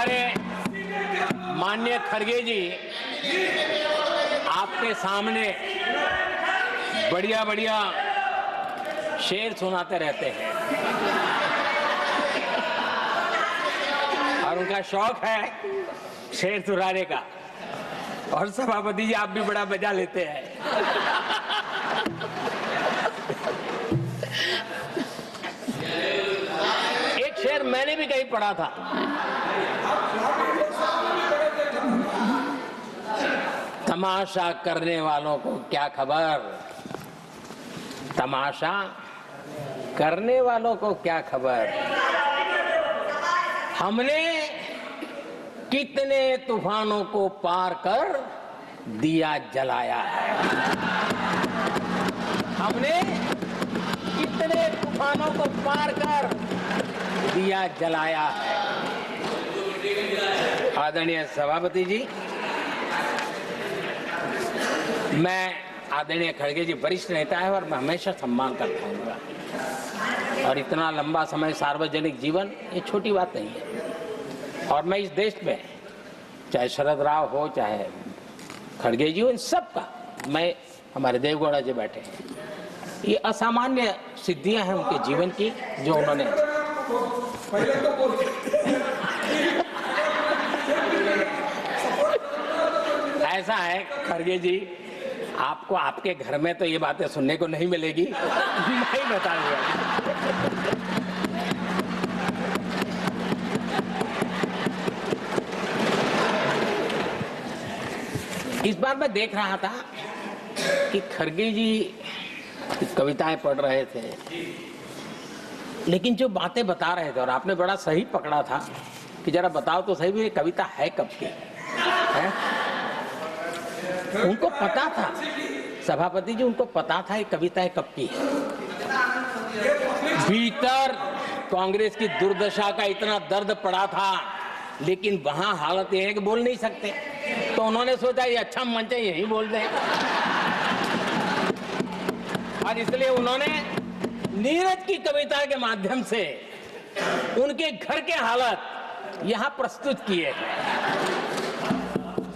हमारे माननीय खड़गे जी आपके सामने बढ़िया बढ़िया शेर सुनाते रहते हैं और उनका शौक है शेर सुनाने का। और सभापति जी आप भी बड़ा मजा लेते हैं। एक शेर मैंने भी कहीं पढ़ा था, तमाशा करने वालों को क्या खबर, तमाशा करने वालों को क्या खबर, हमने कितने तूफानों को पार कर दिया जलाया है, हमने कितने तूफानों को पार कर दिया जलाया है। आदरणीय सभापति जी, मैं आदरणीय खड़गे जी वरिष्ठ नेता है और मैं हमेशा सम्मान करता हूँ और इतना लंबा समय सार्वजनिक जीवन ये छोटी बात नहीं है। और मैं इस देश में चाहे शरद राव हो चाहे खड़गे जी हो, इन सब का मैं, हमारे देवगौड़ा जी बैठे हैं, ये असामान्य सिद्धियां हैं उनके जीवन की जो उन्होंने ऐसा है खड़गे जी, आपको आपके घर में तो ये बातें सुनने को नहीं मिलेगी, मैं ही बता दूंगा। इस बार मैं देख रहा था कि खड़गे जी कविताएं पढ़ रहे थे, लेकिन जो बातें बता रहे थे और आपने बड़ा सही पकड़ा था कि जरा बताओ तो सही भी ये कविता है कब की है? उनको पता था, सभापति जी उनको पता था ये कविताएं कब की है। भीतर कांग्रेस की दुर्दशा का इतना दर्द पड़ा था, लेकिन वहां हालत यह है कि बोल नहीं सकते, तो उन्होंने सोचा ये अच्छा मंच है यही बोल दें, और इसलिए उन्होंने नीरज की कविता के माध्यम से उनके घर के हालात यहां प्रस्तुत किए।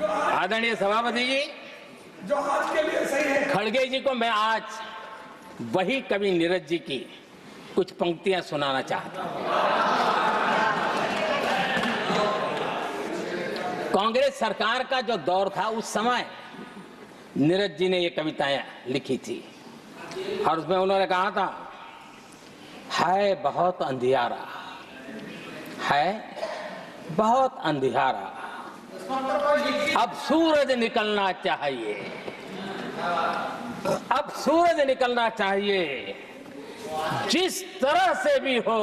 आदरणीय सभापति जी, जो आज के लिए सही है, खड़गे जी को मैं आज वही कवि नीरज जी की कुछ पंक्तियां सुनाना चाहता हूं। कांग्रेस सरकार का जो दौर था उस समय नीरज जी ने ये कविताएं लिखी थी और उसमें उन्होंने कहा था, है बहुत अंधियारा, है बहुत अंधियारा, अब सूरज निकलना चाहिए, अब सूरज निकलना चाहिए, जिस तरह से भी हो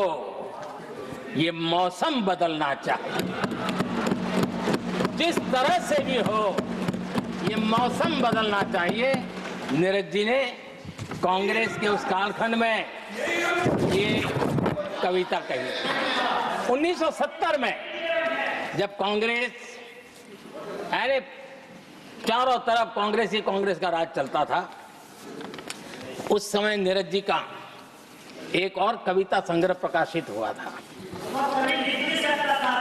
ये मौसम बदलना चाहिए, जिस तरह से भी हो ये मौसम बदलना चाहिए। नीरज जी ने कांग्रेस के उस कालखंड में ये कविता कही। 1970 में जब कांग्रेस, अरे चारों तरफ कांग्रेस का राज चलता था, उस समय नीरज जी का एक और कविता संग्रह प्रकाशित हुआ था,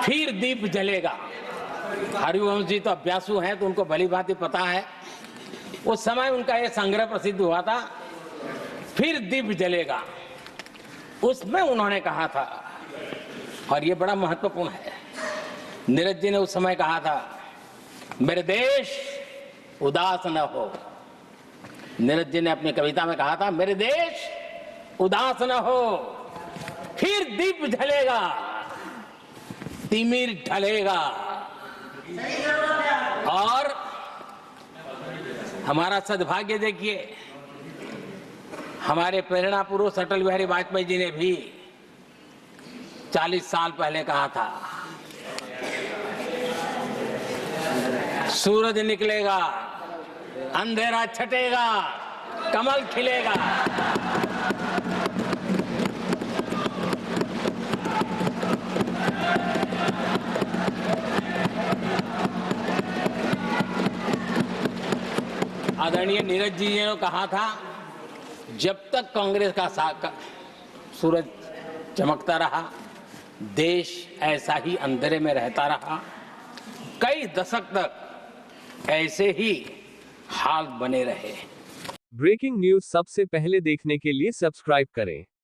फिर दीप जलेगा। हरिवंश जी तो अभ्यासु हैं तो उनको भली भांति पता है, उस समय उनका यह संग्रह प्रसिद्ध हुआ था, फिर दीप जलेगा। उसमें उन्होंने कहा था, और ये बड़ा महत्वपूर्ण है, नीरज जी ने उस समय कहा था, मेरे देश उदास न हो। नीरज जी ने अपनी कविता में कहा था, मेरे देश उदास न हो, फिर दीप जलेगा, तिमिर ढलेगा। और हमारा सद्भाग्य देखिए, हमारे प्रेरणा पुरुष अटल बिहारी वाजपेयी जी ने भी 40 साल पहले कहा था, सूरज निकलेगा, अंधेरा छटेगा, कमल खिलेगा। आदरणीय नीरज जी ने कहा था, जब तक कांग्रेस का सूरज चमकता रहा, देश ऐसा ही अंधेरे में रहता रहा। कई दशक तक ऐसे ही हाल बने रहे। ब्रेकिंग न्यूज सबसे पहले देखने के लिए सब्सक्राइब करें।